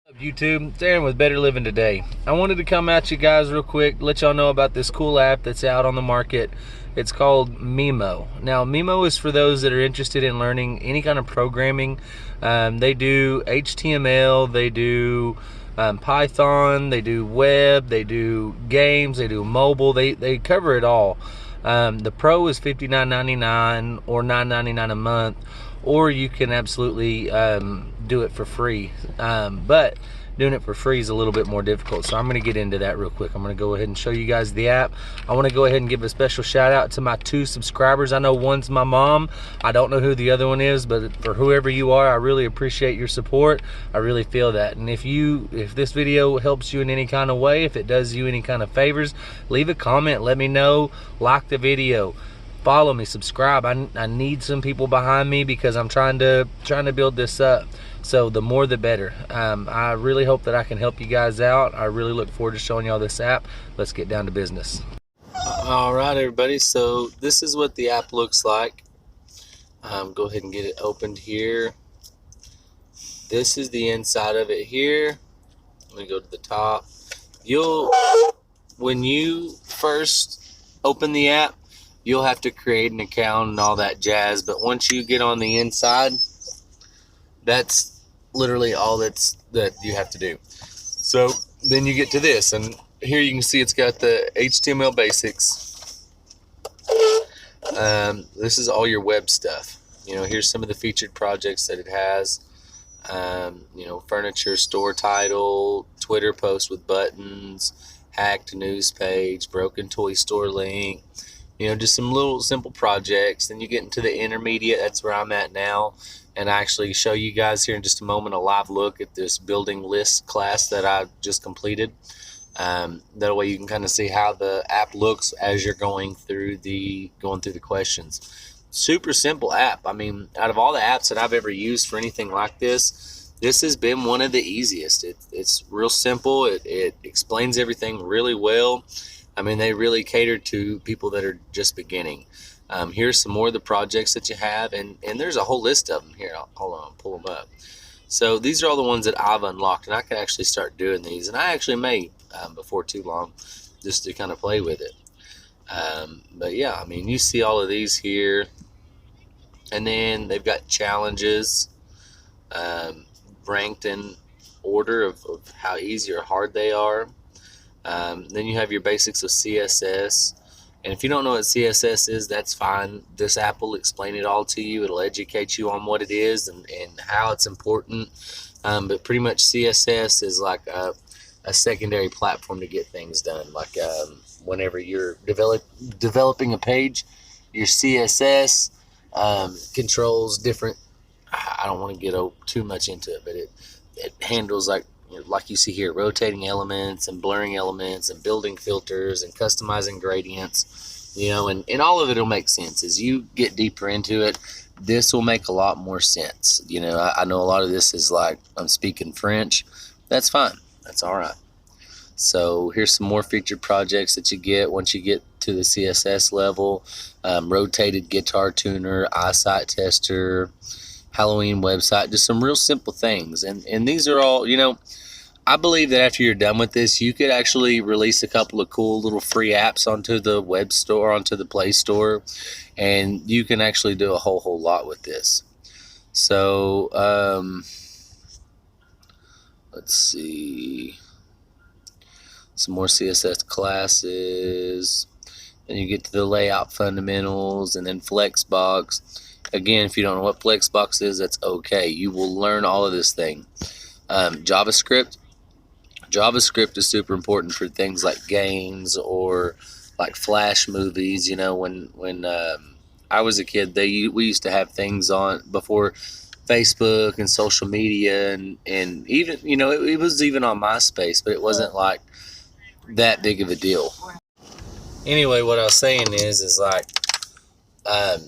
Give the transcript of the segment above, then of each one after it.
Up YouTube, it's Aaron with Better Living Today. I wanted to come at you guys real quick, let y'all know about this cool app that's out on the market. It's called Mimo. Now, Mimo is for those that are interested in learning any kind of programming. They do HTML, they do Python, they do web, they do games, they do mobile, they cover it all. The Pro is $59.99 or $9.99 a month, or you can absolutely do it for free. But doing it for free is a little bit more difficult, so I'm going to get into that real quick. I'm going to go ahead and show you guys the app. I want to go ahead and give a special shout out to my 2 subscribers. I know one's my mom. I don't know who the other one is, but for whoever you are, I really appreciate your support. I really feel that. And if this video helps you in any kind of way, if it does you any kind of favors, leave a comment, let me know, like the video, follow me, subscribe. I need some people behind me because I'm trying to build this up. So the more the better. I really hope that I can help you guys out. I really look forward to showing y'all this app. Let's get down to business. All right, everybody. So this is what the app looks like. Go ahead and get it opened here. This is the inside of it here. Let me go to the top. When you first open the app, you'll have to create an account and all that jazz. But once you get on the inside, that's literally all that you have to do. So then you get to this, and here you can see it's got the HTML basics. This is all your web stuff. Here's some of the featured projects that it has. Furniture store title, Twitter post with buttons, hacked news page, broken toy store link. Just some little simple projects. Then you get into the intermediate. That's where I'm at now. And I actually show you guys here in just a moment a live look at this building list class that I just completed. That way you can kind of see how the app looks as you're going through the questions. Super simple app. I mean, out of all the apps that I've ever used for anything like this has been one of the easiest. It's real simple. It explains everything really well. I mean, they really cater to people that are just beginning. Here's some more of the projects that you have, and there's a whole list of them here. Hold on, pull them up. So these are all the ones that I've unlocked, and I can actually start doing these, and I actually may before too long, just to kind of play with it. But yeah, I mean, you see all of these here, and then they've got challenges ranked in order of how easy or hard they are. Then you have your basics of CSS. And if you don't know what CSS is, that's fine. This app will explain it all to you. It'll educate you on what it is and how it's important. But pretty much CSS is like a secondary platform to get things done. Like whenever you're developing a page, your CSS controls different. I don't want to get too much into it, but it handles like you see here, rotating elements and blurring elements and building filters and customizing gradients, and all of it will make sense. As you get deeper into it, this will make a lot more sense. I know a lot of this is like I'm speaking French. That's fine. That's all right. So here's some more featured projects that you get once you get to the CSS level. Rotated guitar tuner, eyesight tester, Halloween website, just some real simple things. And these are all, I believe that after you're done with this, you could actually release a couple of cool little free apps onto the web store, onto the Play Store, and you can actually do a whole lot with this. So let's see, some more CSS classes, and you get to the layout fundamentals, and then Flexbox. Again, if you don't know what Flexbox is, that's okay. You will learn all of this thing. JavaScript is super important for things like games or like Flash movies. When I was a kid, we used to have things on before Facebook and social media, and even it was even on MySpace, but it wasn't like that big of a deal. Anyway, what I was saying is like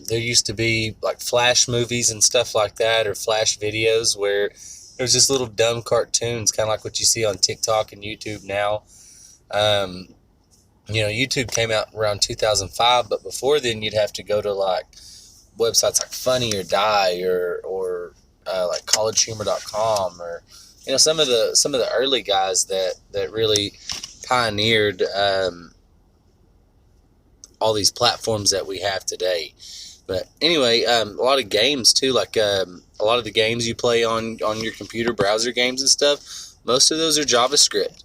there used to be like Flash movies and stuff like that, or Flash videos where there's just little dumb cartoons, kind of like what you see on TikTok and YouTube now. YouTube came out around 2005, but before then you'd have to go to like websites like Funny or Die or like collegehumor.com or some of the early guys that really pioneered all these platforms that we have today. But anyway, a lot of games too, like a lot of the games you play on your computer, browser games and stuff, most of those are JavaScript.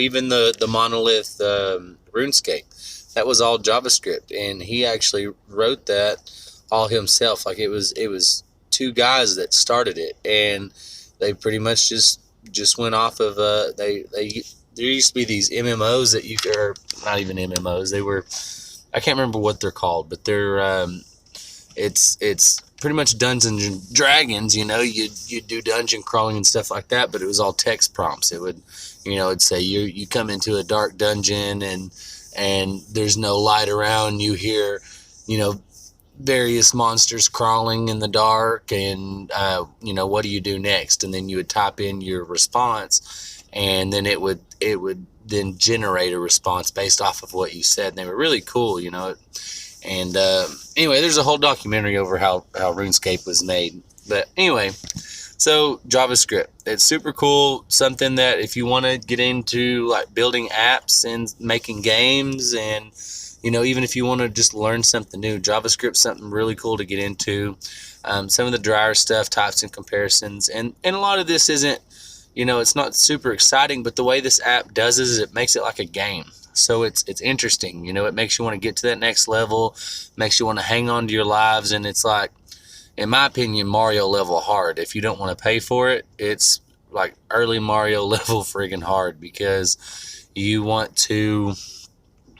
Even the monolith RuneScape, that was all JavaScript, and he actually wrote that all himself. Like it was two guys that started it, and they pretty much just went off of there used to be these MMOs that or not even MMOs, they were, I can't remember what they're called, but they're it's pretty much Dungeons and Dragons. You do dungeon crawling and stuff like that, but it was all text prompts. It would, it'd say you come into a dark dungeon and there's no light around. You hear, various monsters crawling in the dark, and what do you do next? And then you would type in your response, and then it would then generate a response based off of what you said. And they were really cool, And anyway, there's a whole documentary over how RuneScape was made. But anyway, so JavaScript, it's super cool. Something that if you want to get into like building apps and making games, and even if you want to just learn something new, JavaScript's something really cool to get into. Some of the drier stuff, types and comparisons, and a lot of this isn't, it's not super exciting, but the way this app does is it makes it like a game. So it's interesting, it makes you want to get to that next level, makes you want to hang on to your lives, and it's like, in my opinion, Mario level hard. If you don't want to pay for it, it's like early Mario level friggin' hard, because you want to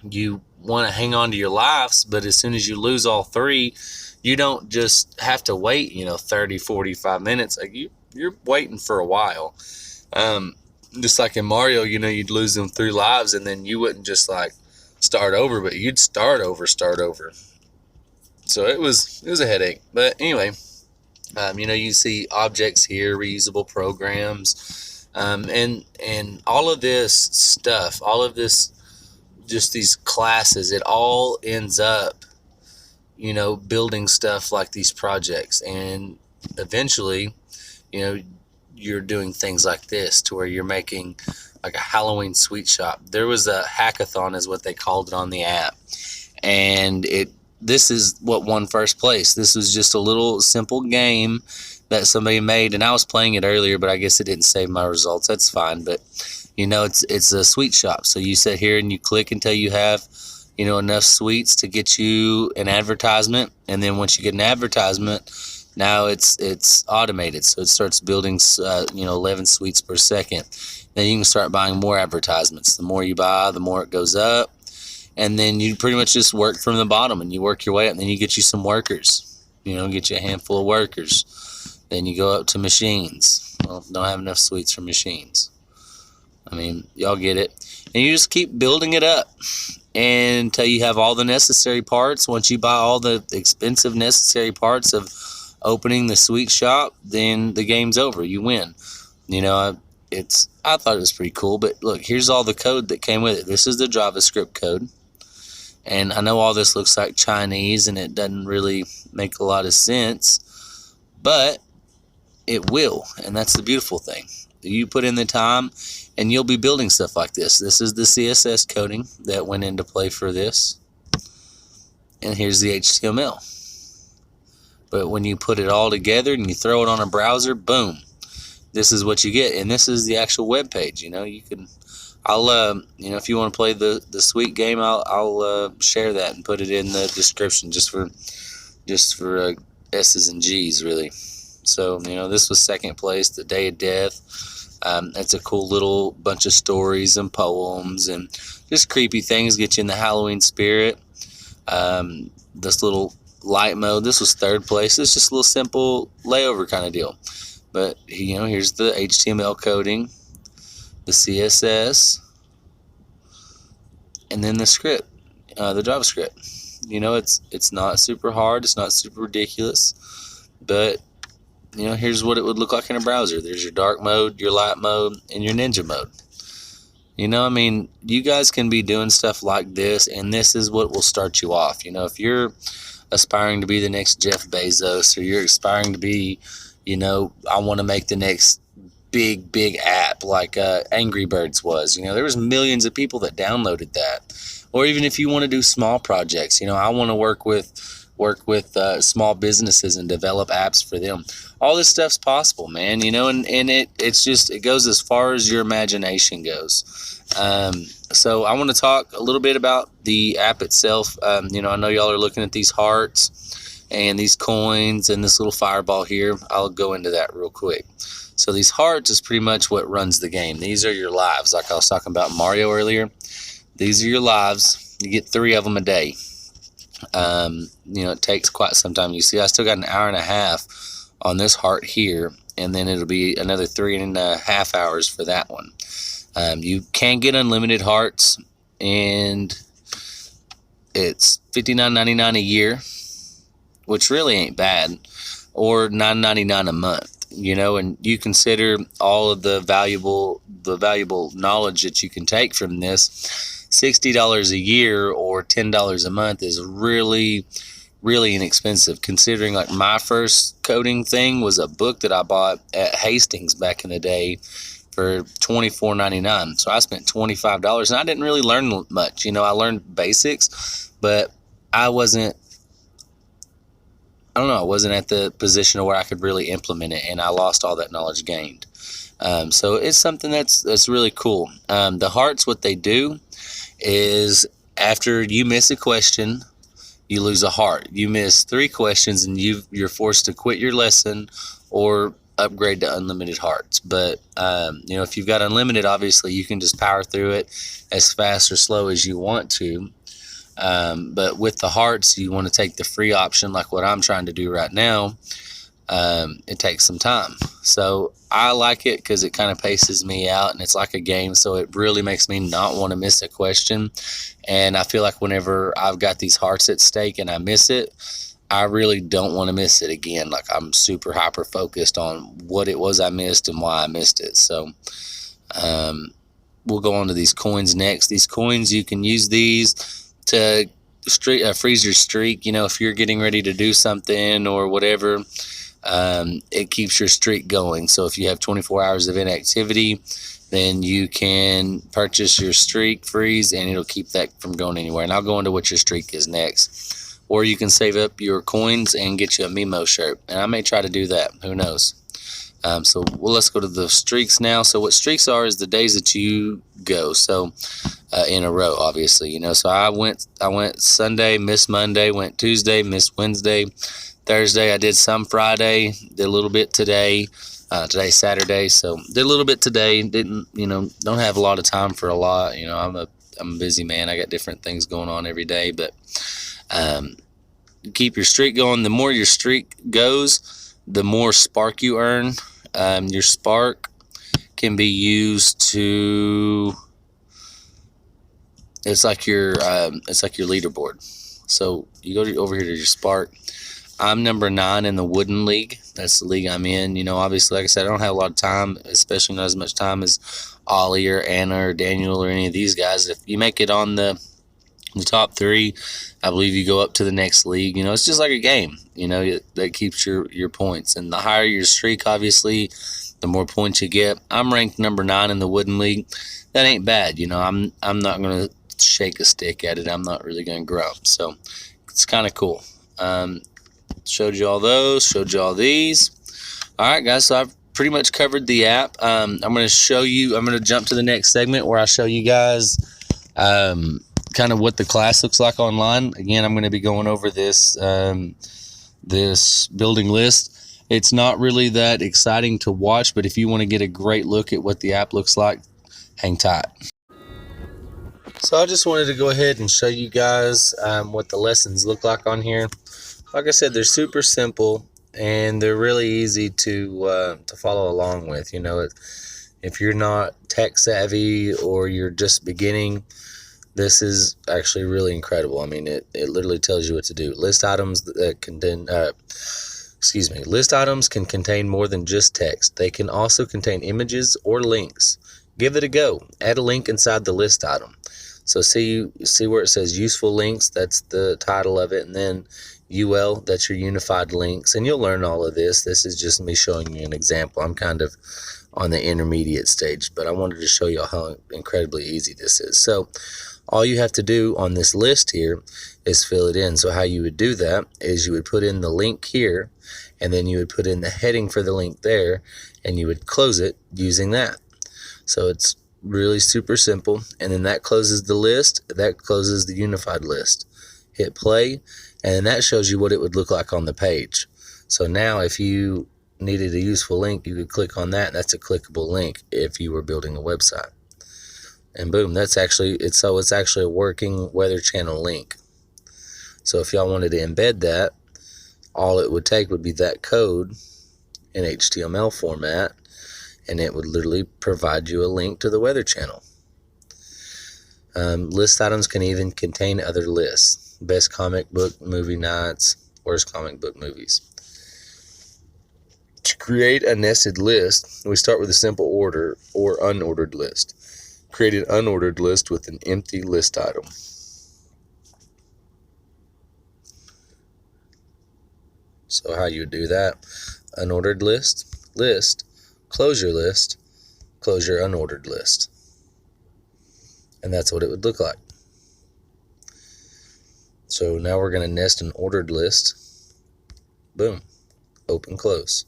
hang on to your lives, but as soon as you lose all three, you don't just have to wait, 30, 45 minutes. Like you're waiting for a while. Just like in Mario, you'd lose them 3 lives, and then you wouldn't just like start over, but you'd start over. So it was a headache. But anyway, you see objects here, reusable programs, and all of this stuff, all of this, just these classes, it all ends up, building stuff like these projects. And eventually, you're doing things like this to where you're making like a Halloween sweet shop. There was a hackathon is what they called it on the app. And this is what won first place. This was just a little simple game that somebody made, and I was playing it earlier, but I guess it didn't save my results. That's fine. But it's a sweet shop. So you sit here and you click until you have, enough sweets to get you an advertisement. And then once you get an advertisement, now it's automated. So it starts building, 11 sweets per second. Then you can start buying more advertisements. The more you buy, the more it goes up. And then you pretty much just work from the bottom, and you work your way up. And then you get you some workers, get you a handful of workers. Then you go up to machines. Well, don't have enough sweets for machines. I mean, y'all get it. And you just keep building it up until you have all the necessary parts. Once you buy all the expensive necessary parts of opening the sweet shop, then the game's over. You win. I thought it was pretty cool. But look, here's all the code that came with it. This is the JavaScript code. And I know all this looks like Chinese, and it doesn't really make a lot of sense, but it will. And that's the beautiful thing. You put in the time, and you'll be building stuff like this. This is the CSS coding that went into play for this. And here's the HTML. But when you put it all together and you throw it on a browser, boom, this is what you get. And this is the actual web page. If you want to play the sweet game, I'll share that and put it in the description just for S's and G's, really. So, this was second place, the Day of Death. It's a cool little bunch of stories and poems and just creepy things, get you in the Halloween spirit. This little light mode, this was third place. It's just a little simple layover kind of deal. But, here's the HTML coding, the CSS, and then the script, the JavaScript. It's not super hard. It's not super ridiculous. But, here's what it would look like in a browser. There's your dark mode, your light mode, and your ninja mode. You guys can be doing stuff like this, and this is what will start you off. If you're aspiring to be the next Jeff Bezos, or you're aspiring to be, I want to make the next big app like Angry Birds was. There was millions of people that downloaded that. Or even if you want to do small projects, I want to work with small businesses and develop apps for them. All this stuff's possible, man. And it goes as far as your imagination goes. So I want to talk a little bit about the app itself. I know y'all are looking at these hearts and these coins and this little fireball here. I'll go into that real quick. So these hearts is pretty much what runs the game. These are your lives, like I was talking about Mario earlier. These are your lives. You get 3 of them a day. It takes quite some time. You see, I still got an hour and a half on this heart here, and then it'll be another 3.5 hours for that one. You can get unlimited hearts, and it's $59.99 a year, which really ain't bad, or $9.99 a month. And you consider all of the valuable knowledge that you can take from this. $60 a year or $10 a month is really, really inexpensive, considering like my first coding thing was a book that I bought at Hastings back in the day for $24.99. So I spent $25, and I didn't really learn much. I learned basics, but I wasn't at the position where I could really implement it, and I lost all that knowledge gained. So it's something that's really cool. The hearts, what they do is after you miss a question, you lose a heart. You miss 3 questions, and you're forced to quit your lesson or upgrade to unlimited hearts. But if you've got unlimited, obviously you can just power through it as fast or slow as you want to. But with the hearts, you want to take the free option, like what I'm trying to do right now. It takes some time. So I like it because it kind of paces me out, and it's like a game. So it really makes me not want to miss a question. And I feel like whenever I've got these hearts at stake and I miss it, I really don't want to miss it again. Like I'm super hyper focused on what it was I missed and why I missed it. So we'll go on to these coins next. These coins, you can use these to freeze your streak. If you're getting ready to do something or whatever, it keeps your streak going. So if you have 24 hours of inactivity, then you can purchase your streak freeze, and it'll keep that from going anywhere. And I'll go into what your streak is next. Or you can save up your coins and get you a Mimo shirt, and I may try to do that. Who knows? Let's go to the streaks now. So what streaks are is the days that you go. So in a row, obviously, So I went Sunday, missed Monday, went Tuesday, missed Wednesday, Thursday. I did some Friday, did a little bit today. Today's Saturday, so did a little bit today. Don't have a lot of time for a lot. I'm a busy man. I got different things going on every day, but keep your streak going. The more your streak goes, the more spark you earn. Your spark can be used to. It's like your leaderboard. So you go over here to your spark. I'm number 9 in the wooden league. That's the league I'm in. Obviously, like I said, I don't have a lot of time, especially not as much time as Ollie or Anna or Daniel or any of these guys. If you make it on the top 3, I believe you go up to the next league. It's just like a game, that keeps your points. And the higher your streak, obviously, the more points you get. I'm ranked number 9 in the wooden league. That ain't bad. I'm not going to shake a stick at it. I'm not really going to grow. So it's kind of cool. Showed you all those, showed you all these. All right, guys, so I've pretty much covered the app. I'm going to jump to the next segment where I show you guys kind of what the class looks like online. Again, I'm going to be going over this building list. It's not really that exciting to watch, but if you want to get a great look at what the app looks like, hang tight. So I just wanted to go ahead and show you guys what the lessons look like on here. Like I said, they're super simple, and they're really easy to follow along with. If you're not tech savvy or you're just beginning, this is actually really incredible. I mean, it literally tells you what to do. List items can contain more than just text. They can also contain images or links. Give it a go. Add a link inside the list item. So see where it says useful links, that's the title of it, and then UL, that's your unified links, and you'll learn all of this. This is just me showing you an example. I'm kind of on the intermediate stage, but I wanted to show you how incredibly easy this is. So all you have to do on this list here is fill it in. So how you would do that is you would put in the link here, and then you would put in the heading for the link there, and you would close it using that. So it's really super simple, and then that closes the list, that closes the unified list. Hit play, and then that shows you what it would look like on the page. So now if you needed a useful link, you could click on that, and that's a clickable link if you were building a website. And boom, it's actually a working Weather Channel link. So if y'all wanted to embed that, all it would take would be that code in HTML format, and it would literally provide you a link to the Weather Channel. List items can even contain other lists. Best comic book movie nights, worst comic book movies. To create a nested list, we start with a simple order or unordered list. Create an unordered list with an empty list item. So how you would do that? Unordered list, close your list, close your unordered list. And that's what it would look like. So now we're going to nest an ordered list. Boom. Open, close.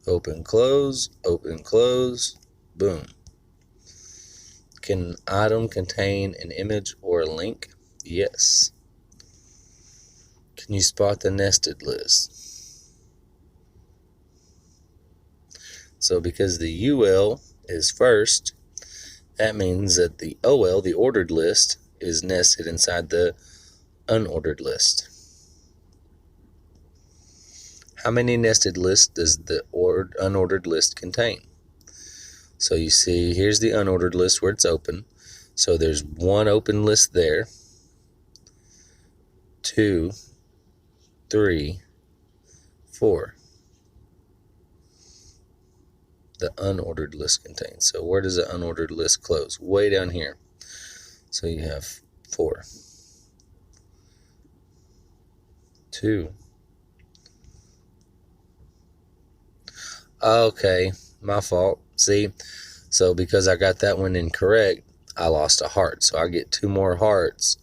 Open, close, boom. Can an item contain an image or a link? Yes. Can you spot the nested list? So because the UL is first, that means that the OL, the ordered list, is nested inside the unordered list. How many nested lists does the unordered list contain? So you see, here's the unordered list where it's open. So there's one open list there. 2, 3, 4. The unordered list contains. So where does the unordered list close? Way down here. So you have 4, 2. Okay, my fault. See, so because I got that one incorrect, I lost a heart. So I get 2 more hearts,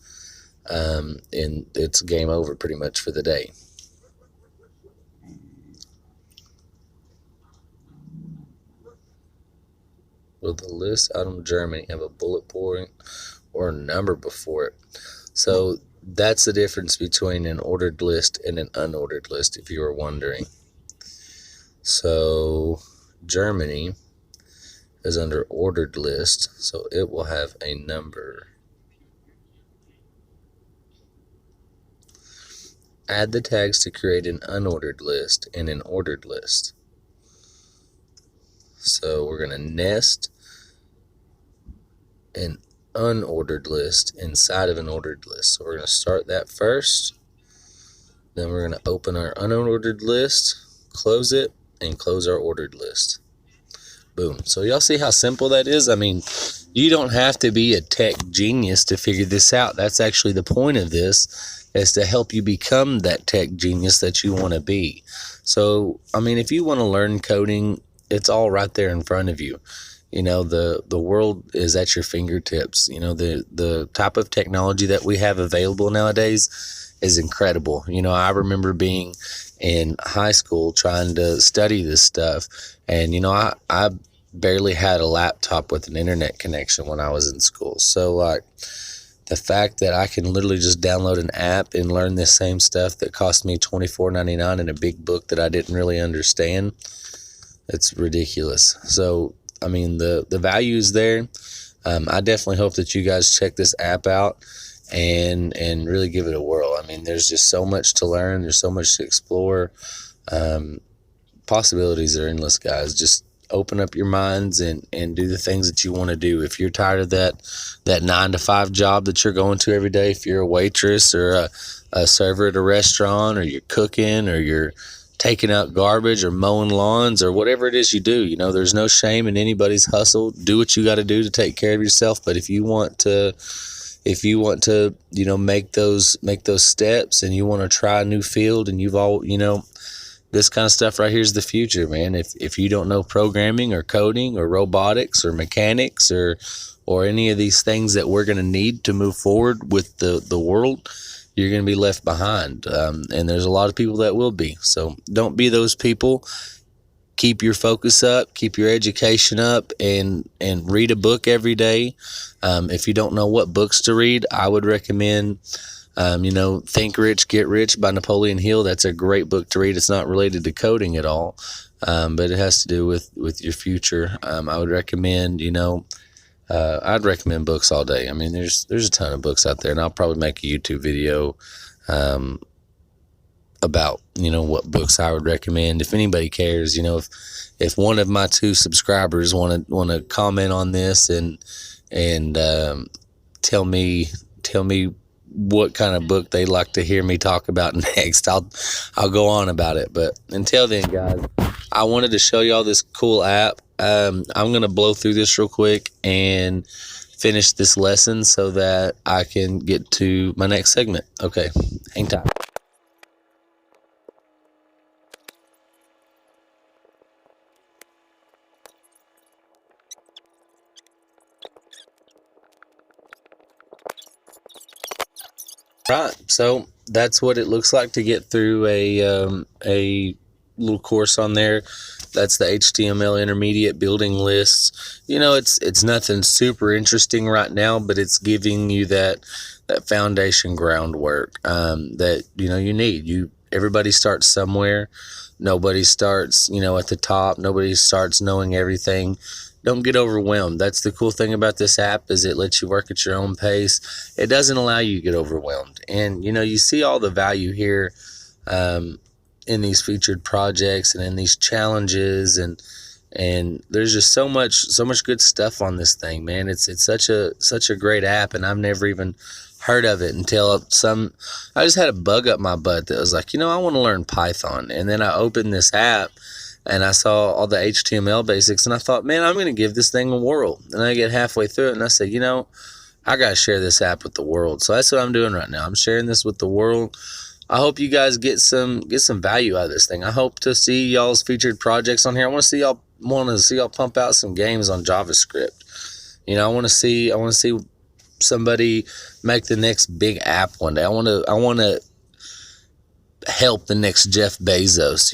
and it's game over pretty much for the day. Will the list item Germany have a bullet point or a number before it? So that's the difference between an ordered list and an unordered list, if you were wondering. So Germany is under ordered list, so it will have a number. Add the tags to create an unordered list and an ordered list. So we're going to nest an unordered list inside of an ordered list. So we're going to start that first. Then we're going to open our unordered list, close it, and close our ordered list. Boom. So y'all see how simple that is? I mean, you don't have to be a tech genius to figure this out. That's actually the point of this, is to help you become that tech genius that you want to be. So, I mean, if you want to learn coding, it's all right there in front of you. You know, the world is at your fingertips. You know, the type of technology that we have available nowadays is incredible. You know, I remember being in high school trying to study this stuff, and you know, I barely had a laptop with an internet connection when I was in school. So like, the fact that I can literally just download an app and learn this same stuff that cost me $24.99 in a big book that I didn't really understand, it's ridiculous. So I mean, the value is there. I definitely hope that you guys check this app out and really give it a whirl. I mean, there's just so much to learn. There's so much to explore. Possibilities are endless, guys. Just open up your minds and do the things that you want to do. If you're tired of that 9-to-5 job that you're going to every day, if you're a waitress or a server at a restaurant, or you're cooking, or you're taking out garbage or mowing lawns, or whatever it is you do, you know, there's no shame in anybody's hustle. Do what you got to do to take care of yourself. But if you want to if you want to, make those steps, and you want to try a new field, and this kind of stuff right here is the future, man. If you don't know programming or coding or robotics or mechanics or any of these things that we're going to need to move forward with the world, you're going to be left behind. And there's a lot of people that will be. So don't be those people. Keep your focus up, keep your education up, and read a book every day. If you don't know what books to read, I would recommend Think Rich, Get Rich by Napoleon Hill. That's a great book to read. It's not related to coding at all, but it has to do with your future. I would recommend, I'd recommend books all day. I mean, there's a ton of books out there, and I'll probably make a YouTube video about, what books I would recommend. If anybody cares, if one of my 2 subscribers want to comment on this and tell me what kind of book they'd like to hear me talk about next, I'll go on about it. But until then, guys, I wanted to show y'all this cool app. I'm going to blow through this real quick and finish this lesson so that I can get to my next segment. Okay, hang tight. Right, so that's what it looks like to get through a little course on there. That's the HTML intermediate building lists. It's nothing super interesting right now, but it's giving you that foundation groundwork that you need. Everybody starts somewhere. Nobody starts at the top. Nobody starts knowing everything. Don't get overwhelmed. That's the cool thing about this app, is it lets you work at your own pace. It doesn't allow you to get overwhelmed. And, you see all the value here in these featured projects and in these challenges. And there's just so much good stuff on this thing, man. It's such a great app, and I've never even heard of it until I just had a bug up my butt that was like, I want to learn Python. And then I opened this app, and I saw all the HTML basics, and I thought, man, I'm going to give this thing a whirl. And I get halfway through it, and I said, I got to share this app with the world. So that's what I'm doing right now. I'm sharing this with the world. I hope you guys get some value out of this thing. I hope to see y'all's featured projects on here. I want to see y'all pump out some games on JavaScript. I want to see somebody make the next big app one day. I want to help the next Jeff Bezos.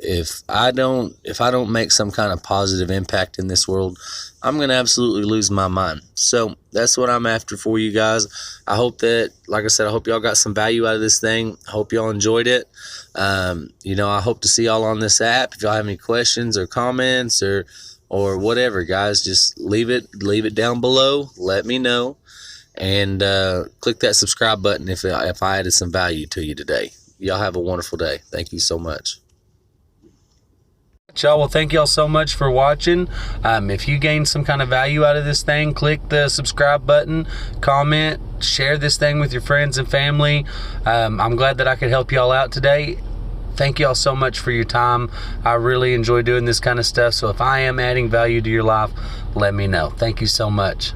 If I don't make some kind of positive impact in this world, I'm going to absolutely lose my mind. So that's what I'm after for you guys. I hope that, like I said, I hope y'all got some value out of this thing. I hope y'all enjoyed it. I hope to see y'all on this app. If y'all have any questions or comments or whatever, guys, just leave it down below. Let me know, and click that subscribe button if I added some value to you today. Y'all have a wonderful day. Thank you so much. Y'all, well, thank y'all so much for watching. If you gained some kind of value out of this thing, click the subscribe button, comment, share this thing with your friends and family. I'm glad that I could help y'all out today. Thank y'all so much for your time. I really enjoy doing this kind of stuff. So if I am adding value to your life, let me know. Thank you so much.